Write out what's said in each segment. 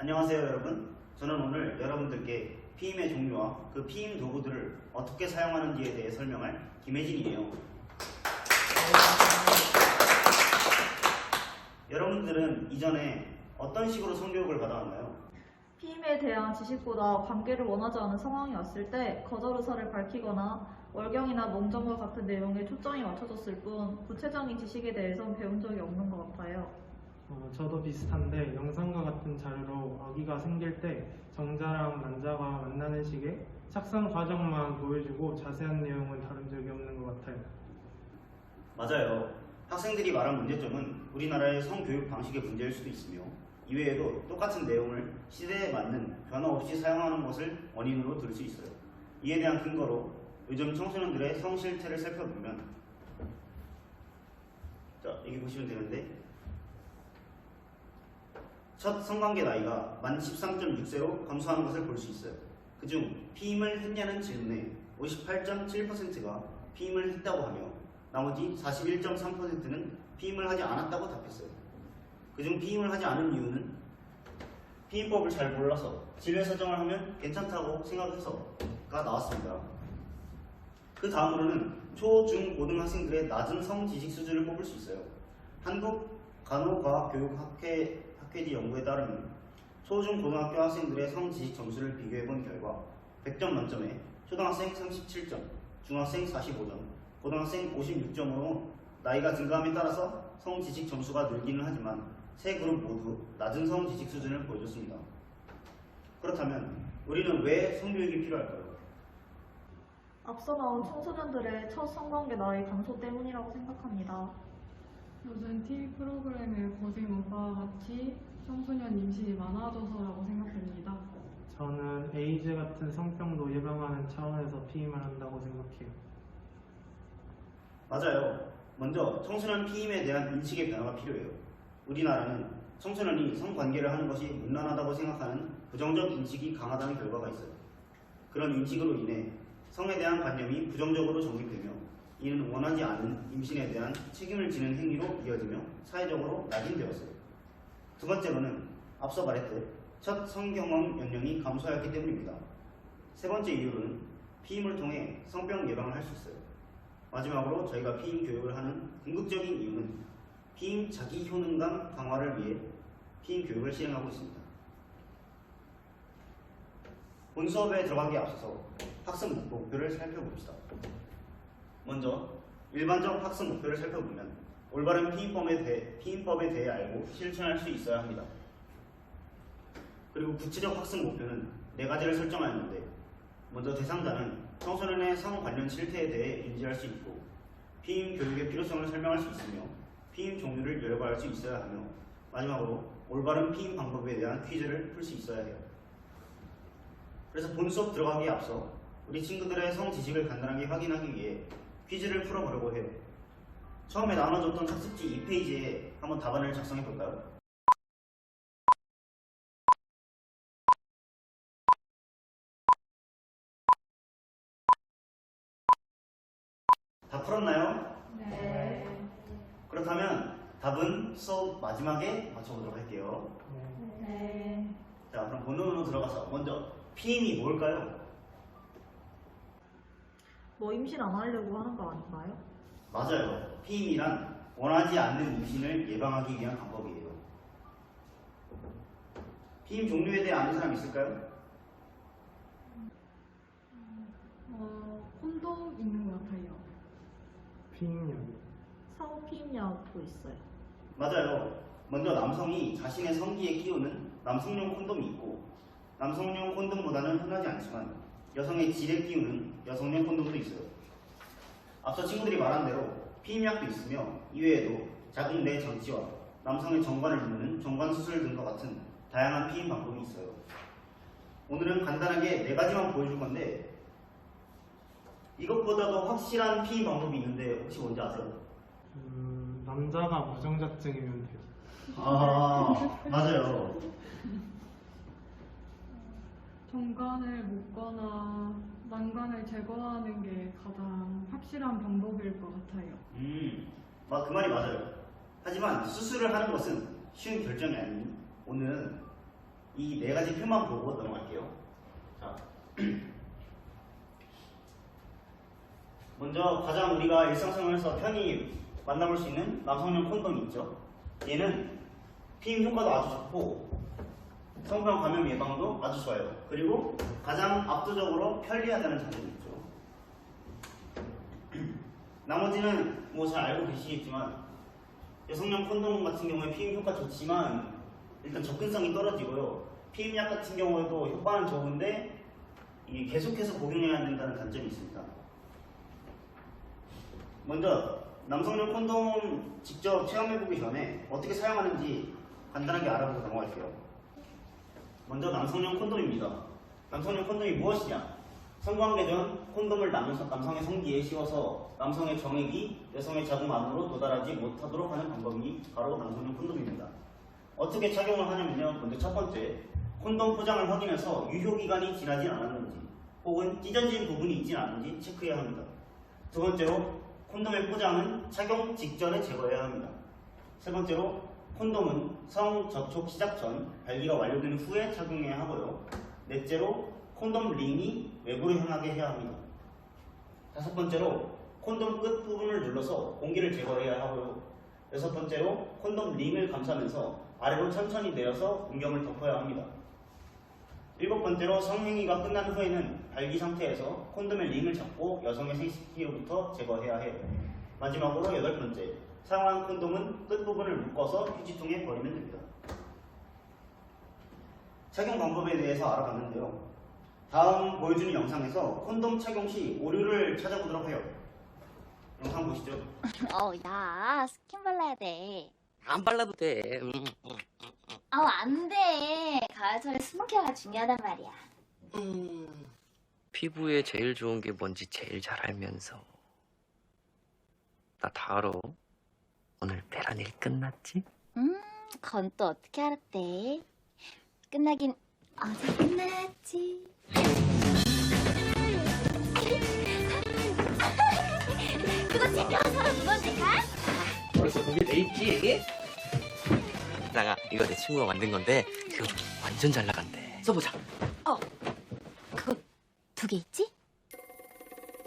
안녕하세요 여러분. 저는 오늘 여러분들께 피임의 종류와 그 피임 도구들을 어떻게 사용하는지에 대해 설명할 김혜진이에요. 여러분들은 이전에 어떤 식으로 성교육을 받아왔나요? 피임에 대한 지식보다 관계를 원하지 않은 상황이 왔을 때 거절 의사를 밝히거나 월경이나 몽정과 같은 내용에 초점이 맞춰졌을 뿐 구체적인 지식에 대해선 배운 적이 없는 것 같아요. 저도 비슷한데 영상과 같은 자료로 아기가 생길 때 정자랑 난자가 만나는 시기에 착상 과정만 보여주고 자세한 내용은 다룬 적이 없는 것 같아요. 맞아요. 학생들이 말한 문제점은 우리나라의 성교육 방식의 문제일 수도 있으며 이외에도 똑같은 내용을 시대에 맞는 변화 없이 사용하는 것을 원인으로 들 수 있어요. 이에 대한 근거로 요즘 청소년들의 성 실태를 살펴보면 여기 보시면 되는데 첫 성관계 나이가 만 13.6세로 감소하는 것을 볼 수 있어요. 그중 피임을 했냐는 질문에 58.7%가 피임을 했다고 하며 나머지 41.3%는 피임을 하지 않았다고 답했어요. 그중 피임을 하지 않은 이유는 피임법을 잘 몰라서 진료 설정을 하면 괜찮다고 생각해서가 나왔습니다. 그 다음으로는 초, 중, 고등학생들의 낮은 성 지식 수준을 뽑을 수 있어요. 한국 간호과학교육학회지 연구에 따르면 초, 중, 고등학교 학생들의 성 지식 점수를 비교해본 결과 100점 만점에 초등학생 37점, 중학생 45점, 고등학생 56점으로 나이가 증가함에 따라서 성 지식 점수가 늘기는 하지만 세 그룹 모두 낮은 성 지식 수준을 보여줬습니다. 그렇다면 우리는 왜 성교육이 필요할까요? 앞서 나온 청소년들의 첫 성관계 나이 감소 때문이라고 생각합니다. 요즘 TV 프로그램의 고생 오빠와 같이 청소년 임신이 많아져서라고 생각됩니다. 저는 에이즈 같은 성병도 예방하는 차원에서 피임을 한다고 생각해요. 맞아요. 먼저 청소년 피임에 대한 인식의 변화가 필요해요. 우리나라는 청소년이 성관계를 하는 것이 문란하다고 생각하는 부정적 인식이 강하다는 결과가 있어요. 그런 인식으로 인해 성에 대한 관념이 부정적으로 정립되며 이는 원하지 않은 임신에 대한 책임을 지는 행위로 이어지며 사회적으로 낙인되었어요. 두 번째로는 앞서 말했듯 첫 성경험 연령이 감소하였기 때문입니다. 세 번째 이유로는 피임을 통해 성병 예방을 할 수 있어요. 마지막으로 저희가 피임 교육을 하는 궁극적인 이유는 피임 자기 효능감 강화를 위해 피임 교육을 실행하고 있습니다. 본 수업에 들어가기에 앞서서 학습 목표를 살펴봅시다. 먼저 일반적 학습 목표를 살펴보면 올바른 피임법에 대해 알고 실천할 수 있어야 합니다. 그리고 구체적 학습 목표는 4가지를 설정하였는데 먼저 대상자는 청소년의 성 관련 실태에 대해 인지할 수 있고 피임 교육의 필요성을 설명할 수 있으며 피임 종류를 열거할 수 있어야 하며 마지막으로 올바른 피임 방법에 대한 퀴즈를 풀 수 있어야 해요. 그래서 본 수업 들어가기에 앞서 우리 친구들의 성 지식을 간단하게 확인하기 위해 퀴즈를 풀어보려고 해요. 처음에 나눠줬던 학습지 2페이지에 한번 답안을 작성해 볼까요? 다 풀었나요? 네. 그렇다면 답은 수업 마지막에 맞춰보도록 할게요. 네. 자, 그럼 본론으로 들어가서 먼저 피임이 뭘까요? 뭐 임신 안 하려고 하는 거 아닌가요? 맞아요. 피임이란 원하지 않는 임신을 예방하기 위한 방법이에요. 피임 종류에 대해 아는 사람 있을까요? 콘돔 있는 것 같아요. 피임약. 성피임약도 있어요. 맞아요. 먼저 남성이 자신의 성기에 끼우는 남성용 콘돔이 있고 남성용 콘돔보다는 흔하지 않지만 여성의 질에 끼우는 여성용 콘돔도 있어요. 앞서 친구들이 말한 대로 피임약도 있으며 이외에도 자궁 내 장치와 남성의 정관을 잇는 정관수술 등과 같은 다양한 피임 방법이 있어요. 오늘은 간단하게 4가지만 보여줄 건데 이것보다도 확실한 피임 방법이 있는데 혹시 뭔지 아세요? 남자가 무정자증이면 돼요. 맞아요. 정관을 묶거나 난관을 제거하는 게 가장 확실한 방법일 것 같아요. 그 말이 맞아요. 하지만 수술을 하는 것은 쉬운 결정이 아닌 오늘은 이 네 가지 표만 보고 넘어갈게요. 자, 먼저 가장 우리가 일상생활에서 편히 만나볼 수 있는 남성용 콘돔이 있죠. 얘는 피임 효과도 아주 좋고 성병 감염 예방도 아주 좋아요. 그리고 가장 압도적으로 편리하다는 장점이 있죠. 나머지는 뭐 잘 알고 계시겠지만 여성용 콘돔 같은 경우에 피임 효과 좋지만 일단 접근성이 떨어지고요. 피임약 같은 경우에도 효과는 좋은데 이게 계속해서 복용해야 된다는 단점이 있습니다. 먼저 남성용 콘돔 직접 체험해보기 전에 어떻게 사용하는지 간단하게 알아보고 넘어갈게요. 먼저 남성용 콘돔입니다. 남성용 콘돔이 무엇이냐? 성관계 전 콘돔을 남성의 성기에 씌워서 남성의 정액이 여성의 자궁 안으로 도달하지 못하도록 하는 방법이 바로 남성용 콘돔입니다. 어떻게 착용을 하냐면요. 먼저 첫 번째, 콘돔 포장을 확인해서 유효기간이 지나지 않았는지 혹은 찢어진 부분이 있지 않은지 체크해야 합니다. 두 번째로, 콘돔의 포장은 착용 직전에 제거해야 합니다. 세 번째로, 콘돔은 성 접촉 시작 전 발기가 완료된 후에 착용해야 하고요. 넷째로, 콘돔 링이 외부로 향하게 해야 합니다. 다섯 번째로, 콘돔 끝 부분을 눌러서 공기를 제거해야 하고요. 여섯 번째로, 콘돔 링을 감싸면서 아래로 천천히 내려서 운경을 덮어야 합니다. 일곱 번째로, 성행위가 끝난 후에는 발기 상태에서 콘돔의 링을 잡고 여성의 생식기로부터 제거해야 해요. 마지막으로 여덟 번째, 사용한 콘돔은 끝부분을 묶어서 휴지통에 버리면 됩니다. 착용 방법에 대해서 알아봤는데요. 다음 보여주는 영상에서 콘돔 착용 시 오류를 찾아보도록 해요. 영상 보시죠. 야, 스킨 발라야 돼. 안 발라도 돼. 안 돼. 가을철에 스킨케어가 중요하단 말이야. 피부에 제일 좋은 게 뭔지 제일 잘 알면서. 나 다 알아. 오늘 배란일 끝났지? 그건 또 어떻게 알았대? 끝나긴 어제 끝났지. 그거 챙겨서 두 번째 가? 벌써 거기 돼 있지? 나가 이거 내 친구가 만든 건데 이거 완전 잘 나간대. 써보자. 그거 두 개 있지?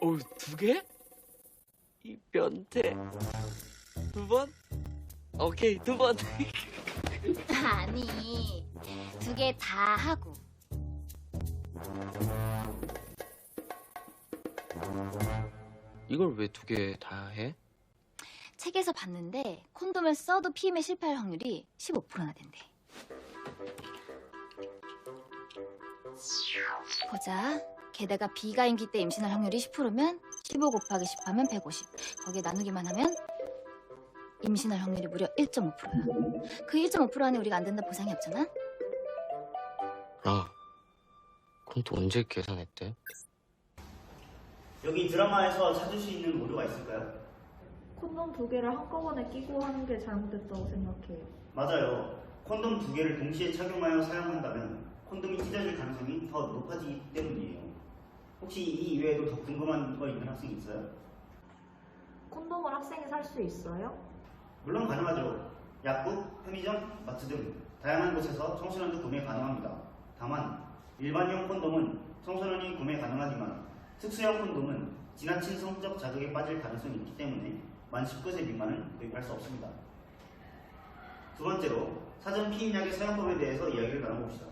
어우, 두 개? 이 변태. 두 번? 오케이, 두 번. 아니, 두 개 다 하고. 이걸 왜 두 개 다 해? 책에서 봤는데 콘돔을 써도 피임에 실패할 확률이 15%나 된대. 보자. 게다가 비가임기 때 임신할 확률이 10%면 15 곱하기 10 하면 150. 거기에 나누기만 하면 임신할 확률이 무려 1.5%야. 그 1.5% 안에 우리가 안 된다 보상이 없잖아? 그럼 또 언제 계산했대? 여기 드라마에서 찾을 수 있는 오류가 있을까요? 콘돔 두 개를 한꺼번에 끼고 하는 게 잘못됐다고 생각해요. 맞아요. 콘돔 두 개를 동시에 착용하여 사용한다면 콘돔이 찢어질 가능성이 더 높아지기 때문이에요. 혹시 이 이외에도 더 궁금한 거 있는 학생이 있어요? 콘돔을 학생이 살 수 있어요? 물론 가능하죠. 약국, 편의점, 마트 등 다양한 곳에서 청소년도 구매 가능합니다. 다만 일반용 콘돔은 청소년이 구매 가능하지만 특수형 콘돔은 지나친 성적 자극에 빠질 가능성이 있기 때문에 만 19세 미만은 구입할 수 없습니다. 두 번째로 사전 피임약의 사용법에 대해서 이야기를 나눠봅시다.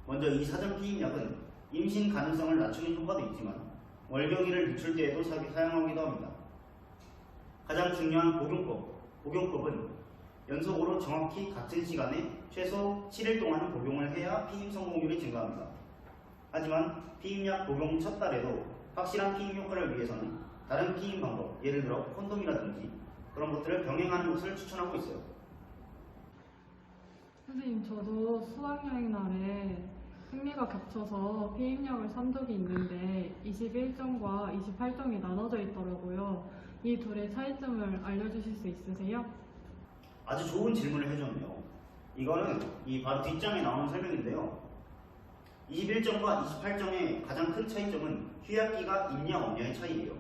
먼저 이 사전 피임약은 임신 가능성을 낮추는 효과도 있지만 월경일을 늦출 때에도 사용하기도 합니다. 가장 중요한 복용법은 연속으로 정확히 같은 시간에 최소 7일 동안 복용을 해야 피임 성공률이 증가합니다. 하지만 피임약 복용 첫 달에도 확실한 피임 효과를 위해서는 다른 피임 방법, 예를 들어 콘돔이라든지 그런 것들을 병행하는 것을 추천하고 있어요. 선생님, 저도 수학여행 날에 생리가 겹쳐서 피임약을 산 적이 있는데 21점과 28점이 나눠져 있더라고요. 이 둘의 차이점을 알려주실 수 있으세요? 아주 좋은 질문을 해줬네요. 이거는 이 바로 뒷장에 나오는 설명인데요. 21점과 28점의 가장 큰 차이점은 휴약기가 있냐 없냐의 차이예요.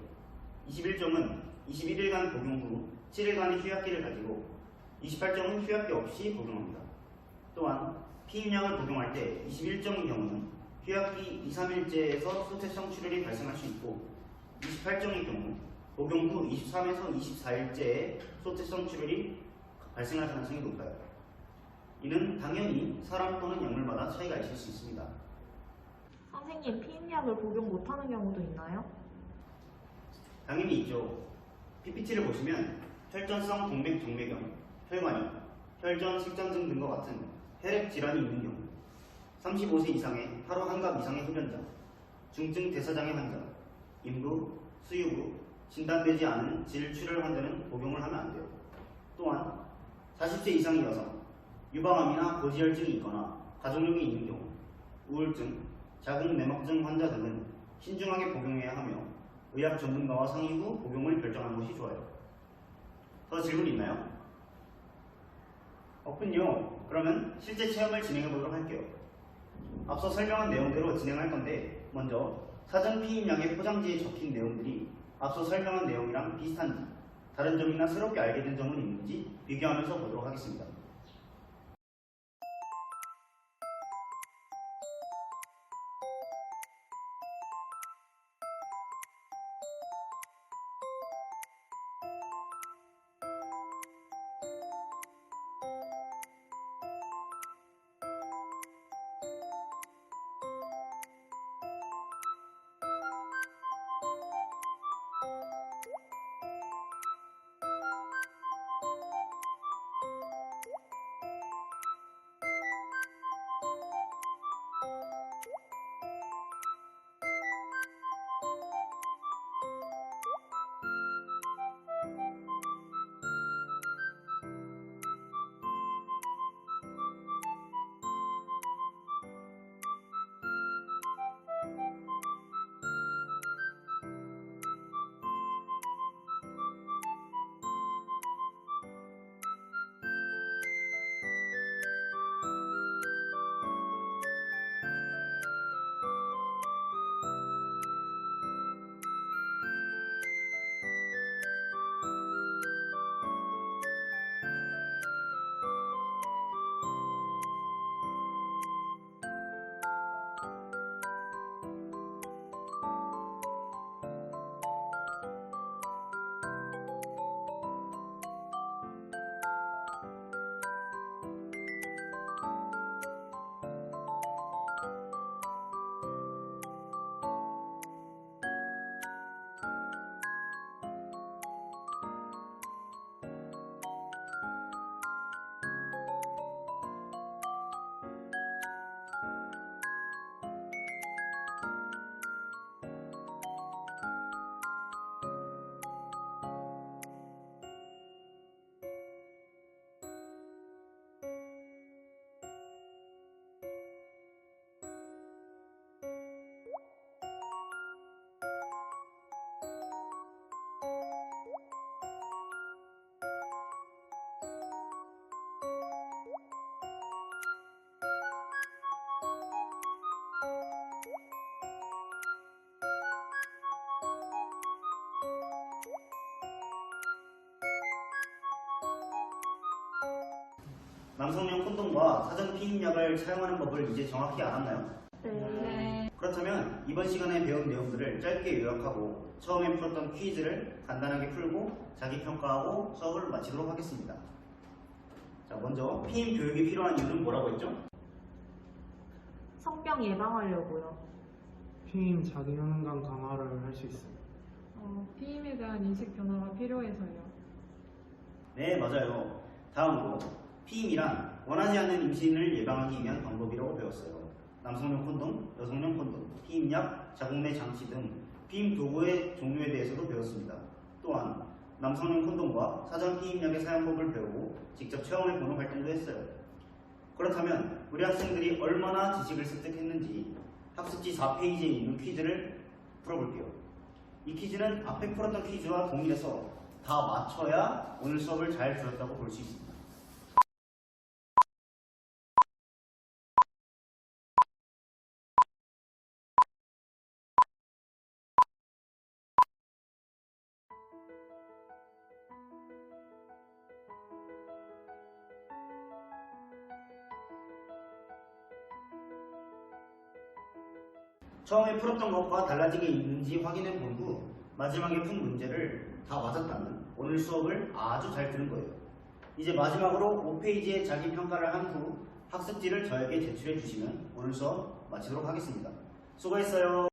21점은 21일간 복용 후 7일간의 휴약기를 가지고 28점은 휴약기 없이 복용합니다. 또한 피임약을 복용할 때 21종의 경우는 휴약기 2, 3일째에서 소태성 출혈이 발생할 수 있고 28종의 경우 복용 후 23에서 24일째에 소태성 출혈이 발생할 가능성이 높아요. 이는 당연히 사람 또는 약물마다 차이가 있을 수 있습니다. 선생님, 피임약을 복용 못하는 경우도 있나요? 당연히 있죠. PPT를 보시면 혈전성 동맥정맥염, 혈관염, 혈전 색전증 등과 같은 혈액 질환이 있는 경우 35세 이상의 하루 한갑 이상의 흡연자, 중증 대사장애 환자, 인부, 수유부, 진단되지 않은 질출혈 환자는 복용을 하면 안 돼요. 또한 40세 이상의 여성, 유방암이나 고지혈증이 있거나 가족력이 있는 경우, 우울증, 자궁내막증 환자 등은 신중하게 복용해야 하며 의학 전문가와 상의 후 복용을 결정하는 것이 좋아요. 더 질문 있나요? 없군요. 그러면 실제 체험을 진행해 보도록 할게요. 앞서 설명한 내용대로 진행할 건데 먼저 사전 피임약의 포장지에 적힌 내용들이 앞서 설명한 내용이랑 비슷한지 다른 점이나 새롭게 알게 된 점은 있는지 비교하면서 보도록 하겠습니다. 남성용 콘돔과 사전 피임약을 사용하는 법을 이제 정확히 알았나요? 네. 그렇다면 이번 시간에 배운 내용들을 짧게 요약하고 처음에 풀었던 퀴즈를 간단하게 풀고 자기평가하고 수업을 마치도록 하겠습니다. 자, 먼저 피임 교육이 필요한 이유는 뭐라고 했죠? 성병 예방하려고요. 피임 자기 효능감 강화를 할 수 있어요. 피임에 대한 인식 변화가 필요해서요. 네, 맞아요. 다음으로 피임이란 원하지 않는 임신을 예방하기 위한 방법이라고 배웠어요. 남성용 콘돔, 여성용 콘돔, 피임약, 자궁내 장치 등 피임 도구의 종류에 대해서도 배웠습니다. 또한 남성용 콘돔과 사전 피임약의 사용법을 배우고 직접 체험해보는 활동도 했어요. 그렇다면 우리 학생들이 얼마나 지식을 습득했는지 학습지 4페이지에 있는 퀴즈를 풀어볼게요. 이 퀴즈는 앞에 풀었던 퀴즈와 동일해서 다 맞춰야 오늘 수업을 잘 들었다고 볼 수 있습니다. 처음에 풀었던 것과 달라진 게 있는지 확인해 본 후 마지막에 푼 문제를 다 맞았다면 오늘 수업을 아주 잘 들은 거예요. 이제 마지막으로 5페이지에 자기 평가를 한 후 학습지를 저에게 제출해 주시면 오늘 수업 마치도록 하겠습니다. 수고했어요.